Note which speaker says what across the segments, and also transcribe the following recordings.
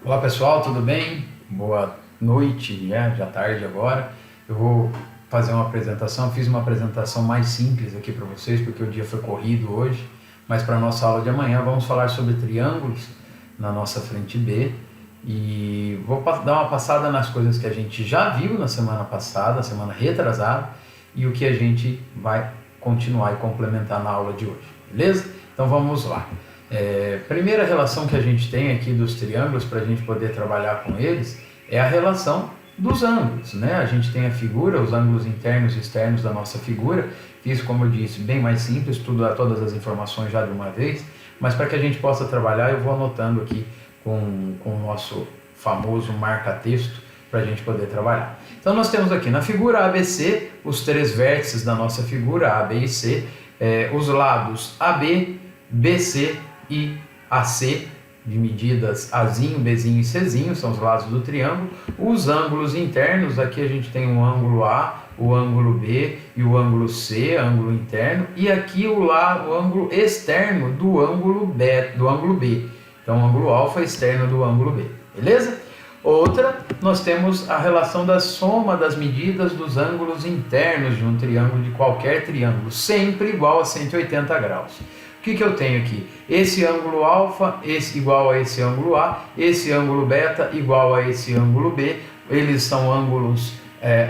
Speaker 1: Olá pessoal, tudo bem? Boa noite, né? Já tarde agora. Eu vou fazer uma apresentação, fiz uma apresentação mais simples aqui para vocês porque o dia foi corrido hoje, mas para a nossa aula de amanhã vamos falar sobre triângulos na nossa frente B e vou dar uma passada nas coisas que a gente já viu na semana passada, semana retrasada, e o que a gente vai continuar e complementar na aula de hoje, beleza? Então vamos lá. Primeira relação que a gente tem aqui dos triângulos para a gente poder trabalhar com eles é a relação dos ângulos, né? A gente tem a figura, os ângulos internos e externos da nossa figura. Fiz, como eu disse, bem mais simples, todas as informações já de uma vez, mas para que a gente possa trabalhar eu vou anotando aqui com o nosso famoso marca-texto para a gente poder trabalhar. Então nós temos aqui na figura ABC os três vértices da nossa figura, A, B e C, os lados AB, BC e AC, de medidas Azinho, Bzinho e Czinho, são os lados do triângulo. Os ângulos internos, aqui a gente tem o ângulo A, o ângulo B e o ângulo C, ângulo interno, e aqui o ângulo externo do ângulo B. Então, o ângulo alfa externo do ângulo B, beleza? Outra, nós temos a relação da soma das medidas dos ângulos internos de um triângulo, de qualquer triângulo, sempre igual a 180 graus. O que eu tenho aqui? Esse ângulo alfa igual a esse ângulo A, esse ângulo beta igual a esse ângulo B. Eles são ângulos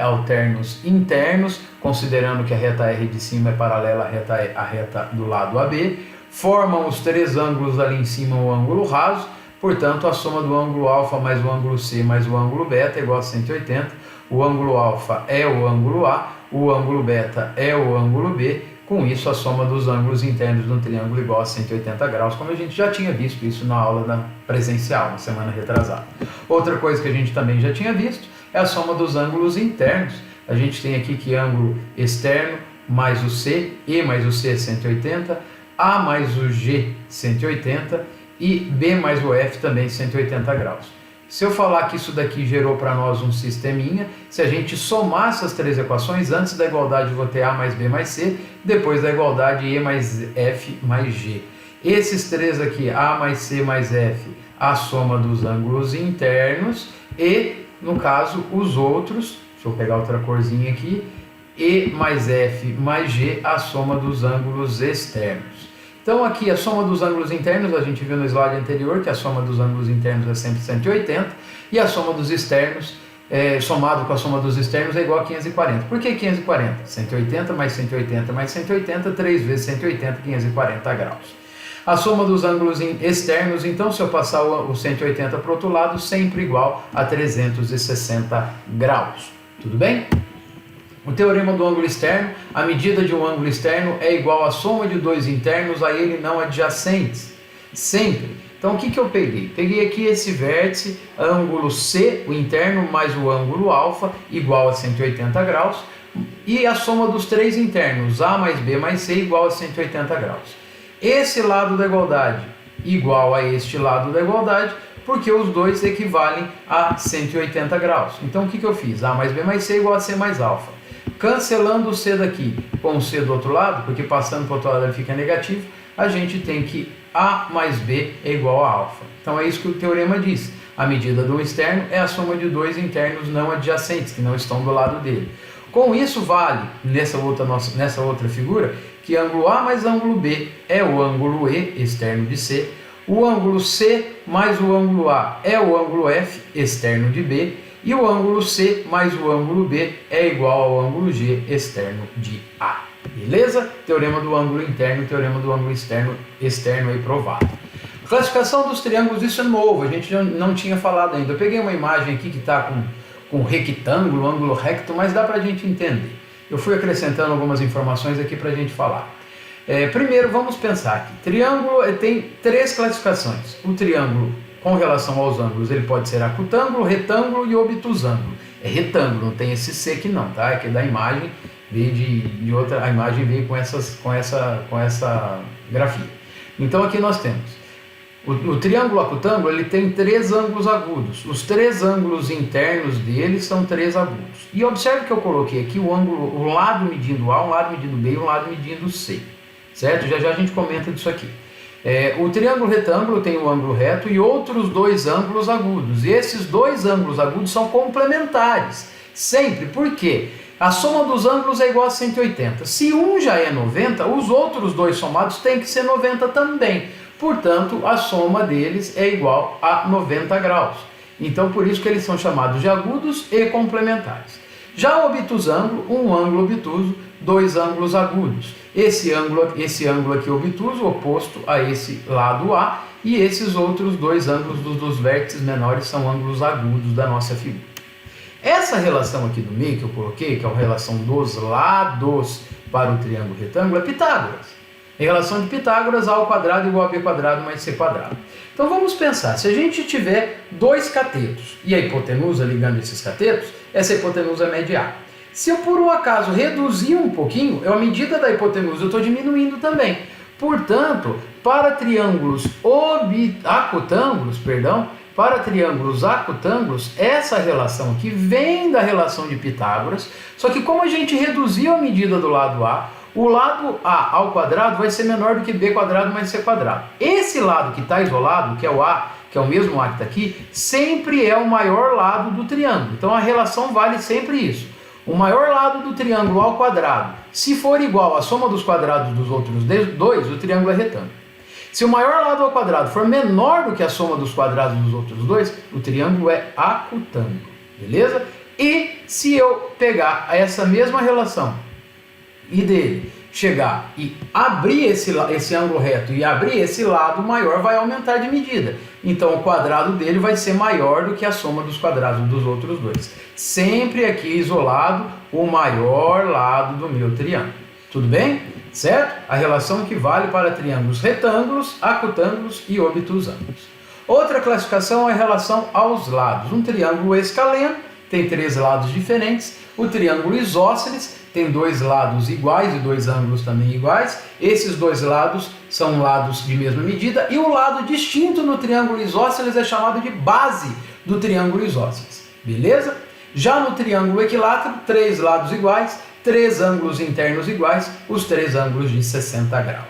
Speaker 1: alternos internos, considerando que a reta R de cima é paralela à reta do lado AB. Formam os três ângulos ali em cima o ângulo raso. Portanto, a soma do ângulo alfa mais o ângulo C mais o ângulo beta é igual a 180. O ângulo alfa é o ângulo A, o ângulo beta é o ângulo B. Com isso, a soma dos ângulos internos de um triângulo é igual a 180 graus, como a gente já tinha visto isso na aula presencial, na semana retrasada. Outra coisa que a gente também já tinha visto é a soma dos ângulos internos. A gente tem aqui que ângulo externo mais o C, E mais o C é 180, A mais o G 180 e B mais o F também 180 graus. Se eu falar que isso daqui gerou para nós um sisteminha, se a gente somar essas três equações, antes da igualdade eu vou ter A mais B mais C, depois da igualdade E mais F mais G. Esses três aqui, A mais C mais F, a soma dos ângulos internos e, no caso, os outros, deixa eu pegar outra corzinha aqui, E mais F mais G, a soma dos ângulos externos. Então aqui a soma dos ângulos internos, a gente viu no slide anterior que a soma dos ângulos internos é sempre 180 e a soma dos externos, somado com a soma dos externos, é igual a 540. Por que 540? 180 mais 180 mais 180, 3 vezes 180, 540 graus. A soma dos ângulos externos, então, se eu passar o 180 para o outro lado, sempre igual a 360 graus. Tudo bem? O teorema do ângulo externo, a medida de um ângulo externo é igual à soma de dois internos a ele não adjacentes, sempre. Então o que eu peguei? Peguei aqui esse vértice, ângulo C, o interno, mais o ângulo alfa, igual a 180 graus, e a soma dos três internos, A mais B mais C, igual a 180 graus. Esse lado da igualdade igual a este lado da igualdade, porque os dois equivalem a 180 graus. Então o que eu fiz? A mais B mais C igual a C mais alfa. Cancelando o C daqui com o C do outro lado, porque passando para o outro lado ele fica negativo, a gente tem que A mais B é igual a alfa. Então é isso que o teorema diz. A medida do externo é a soma de dois internos não adjacentes, que não estão do lado dele. Com isso vale, nessa outra figura, que ângulo A mais ângulo B é o ângulo E, externo de C. O ângulo C mais o ângulo A é o ângulo F, externo de B. E o ângulo C mais o ângulo B é igual ao ângulo G, externo de A. Beleza? Teorema do ângulo interno, teorema do ângulo externo aí provado. Classificação dos triângulos, isso é novo, a gente não tinha falado ainda. Eu peguei uma imagem aqui que está com retângulo, ângulo recto, mas dá para a gente entender. Eu fui acrescentando algumas informações aqui para a gente falar. Primeiro, vamos pensar aqui. Triângulo tem três classificaões. O triângulo, com relação aos ângulos, ele pode ser acutângulo, retângulo e obtusângulo. É retângulo, não tem esse C aqui não, tá? É que da imagem veio de outra, a imagem veio com essa grafia. Então aqui nós temos o triângulo acutângulo, ele tem três ângulos agudos. Os três ângulos internos dele são três agudos. E observe que eu coloquei aqui o lado medindo A, um lado medindo B e um lado medindo C. Certo? Já já a gente comenta disso aqui. O triângulo retângulo tem o ângulo reto e outros dois ângulos agudos. E esses dois ângulos agudos são complementares. Sempre. Por quê? A soma dos ângulos é igual a 180. Se um já é 90, os outros dois somados têm que ser 90 também. Portanto, a soma deles é igual a 90 graus. Então, por isso que eles são chamados de agudos e complementares. Já o obtusângulo, um ângulo obtuso, dois ângulos agudos. Esse ângulo aqui obtuso, oposto a esse lado A, e esses outros dois ângulos dos vértices menores são ângulos agudos da nossa figura. Essa relação aqui do meio que eu coloquei, que é a relação dos lados para o triângulo retângulo, é Pitágoras. Em relação de Pitágoras, A ao quadrado igual a B quadrado mais C quadrado. Então vamos pensar, se a gente tiver dois catetos e a hipotenusa ligando esses catetos, essa hipotenusa mede A. Se eu por um acaso reduzir um pouquinho, a medida da hipotenusa eu estou diminuindo também. Portanto, para triângulos acutângulos, essa relação aqui vem da relação de Pitágoras, só que como a gente reduziu a medida do lado A, o lado A ao quadrado vai ser menor do que B quadrado mais C quadrado. Esse lado que está isolado, que é o A, que é o mesmo A que está aqui, sempre é o maior lado do triângulo. Então a relação vale sempre isso. O maior lado do triângulo ao quadrado, se for igual à soma dos quadrados dos outros dois, o triângulo é retângulo. Se o maior lado ao quadrado for menor do que a soma dos quadrados dos outros dois, o triângulo é acutângulo, beleza? E se eu pegar essa mesma relação e dele chegar e abrir esse ângulo reto e abrir esse lado maior, vai aumentar de medida. Então o quadrado dele vai ser maior do que a soma dos quadrados dos outros dois. Sempre aqui isolado o maior lado do meu triângulo. Tudo bem? Certo? A relação que vale para triângulos retângulos, acutângulos e obtusângulos. Outra classificação é a relação aos lados. Um triângulo escaleno tem três lados diferentes. O triângulo isósceles tem dois lados iguais e dois ângulos também iguais. Esses dois lados são lados de mesma medida. E o lado distinto no triângulo isósceles é chamado de base do triângulo isósceles. Beleza? Já no triângulo equilátero, três lados iguais, três ângulos internos iguais, os três ângulos de 60 graus.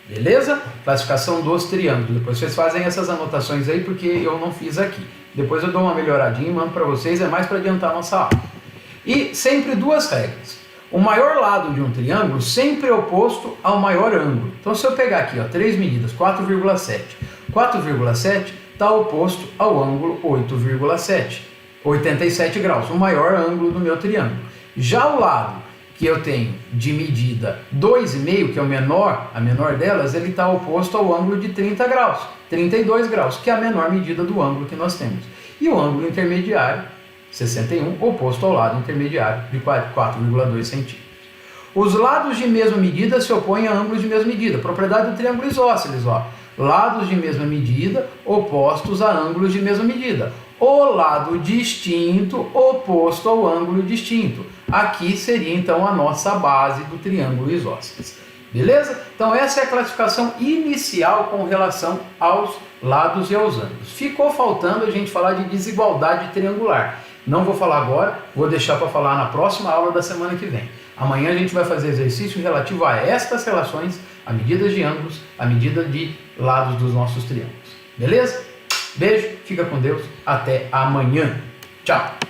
Speaker 1: Beleza? Classificação dos triângulos. Depois vocês fazem essas anotações aí, porque eu não fiz aqui. Depois eu dou uma melhoradinha e mando para vocês, é mais para adiantar a nossa aula. E sempre duas regras. O maior lado de um triângulo sempre é oposto ao maior ângulo. Então se eu pegar aqui, ó, três medidas, 4,7. 4,7 está oposto ao ângulo 8,7. 87 graus, o maior ângulo do meu triângulo. Já o lado que eu tenho de medida 2,5, que é a menor delas, ele está oposto ao ângulo de 30 graus, 32 graus, que é a menor medida do ângulo que nós temos. E o ângulo intermediário, 61, oposto ao lado intermediário de 4,2 centímetros. Os lados de mesma medida se opõem a ângulos de mesma medida. Propriedade do triângulo isósceles, ó. Lados de mesma medida opostos a ângulos de mesma medida. O lado distinto oposto ao ângulo distinto. Aqui seria então a nossa base do triângulo isósceles. Beleza? Então essa é a classificação inicial com relação aos lados e aos ângulos. Ficou faltando a gente falar de desigualdade triangular. Não vou falar agora, vou deixar para falar na próxima aula da semana que vem. Amanhã a gente vai fazer exercício relativo a estas relações, a medidas de ângulos, a medida de lados dos nossos triângulos. Beleza? Beijo, fica com Deus, até amanhã. Tchau!